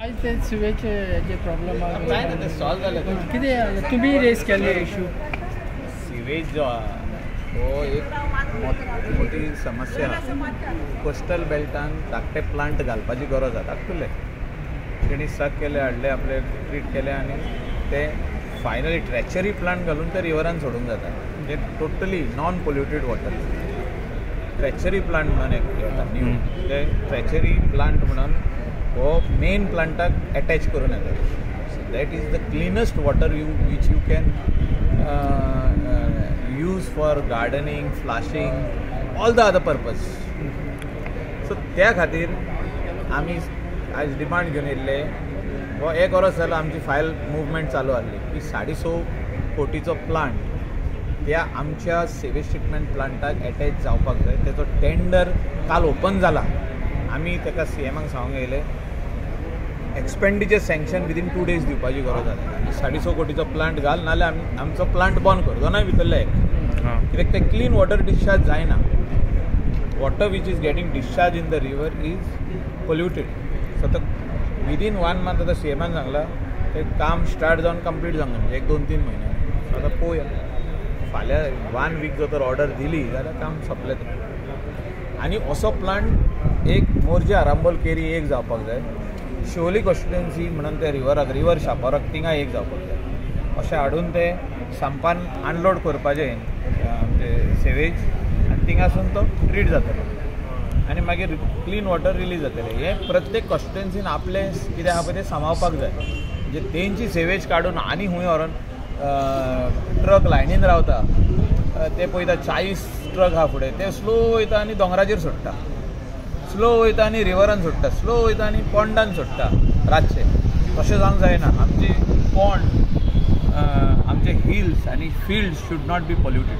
आज ते सिवेजचे जे प्रॉब्लेम आहे काय ना ते सॉल्व झालं. किती तुम्ही रेस केले इश्यू सिवेज जो हो एक मोठी समस्या कोस्टल बेल्टान धाकटे प्लांट घालपाची गरज आसा धाकटुले तेणी सक केले हाडले आपले ट्रीट केले आनी ते फायनली ट्रॅचरी प्लांट घालून ते रिवरान सोडूंक जाता म्हणजे totally non polluted water. Tertiary plant म्हणून एक येता न्यू ते ट्रॅचरी प्लांट म्हणून हो मेन प्लांटाक अटॅच करून येता. So that is the cleanest water which you can use for gardening, flushing, all the other purpose. सो त्या खातीर आमी आज डिमांड घेवन येयल्ले. हो एक वर्स जालो आमची फायल मुवमेंट चालू आसली की 6.5 कोटीचो प्लांट त्या आमच्या सेवेज ट्रिटमेंट प्लांटाक अटॅच जावपाक जाय. तेचो टेंडर काल ओपन जाला. आमी ताका CMाक सांगूंक येयले एक्सपेंडिचर सँक्शन विदीन 2 days दिवपाची गरज आसा. 6.5 कोटीचो प्लांट घाल नाल्यार आमचो प्लांट बंद कर. दोनाय भितरले एक कित्याक ते क्लीन वॉटर डिस्चार्ज जायना. Water which is getting discharge in the river is polluted. So तो विदीन 1 month आतां CMान सांगलां ते काम स्टार्ट जावन कंप्लीट जावंक म्हणजे 1-2-3 म्हयने. आतां पळोवया फाल्यां 1 week जर तर ऑर्डर दिली जाल्यार काम सोंपलें. आनी असो प्लांट एक मोर्जे आरांबोल केरी एक जावपाक जाय. शिवोली कॉन्स्टिट्युएन्सी म्हणून ते रिवर शापोराक थिंगा एक जावपाक जाय. अशें हाडून ते सांपान अनलोड करपाचें म्हणजे सेवेज आनी थिंगासून तो ट्रीट जातलो आनी मागीर क्लीन वॉटर रिलीज जातलें. हें प्रत्येक कॉन्स्टिट्युएन्सीन आपलें कितें आहा पळय तें सांबाळपाक जाय. म्हणजे तेंची सेवेज काडून आनी खूंय व्हरोन ट्रक लायनीन रावता ते पळयता 40 ट्रक आहा फुडें ते स्लो वयता आनी दोंगराचेर सोडटा, स्लो वयता आनी रिवरान सोडटा, स्लो वयता आनी पोंडान सोडटा रातचे. तशें जावंक जायना. आमची पोंड आमचे हिल्स आनी fields should not be polluted.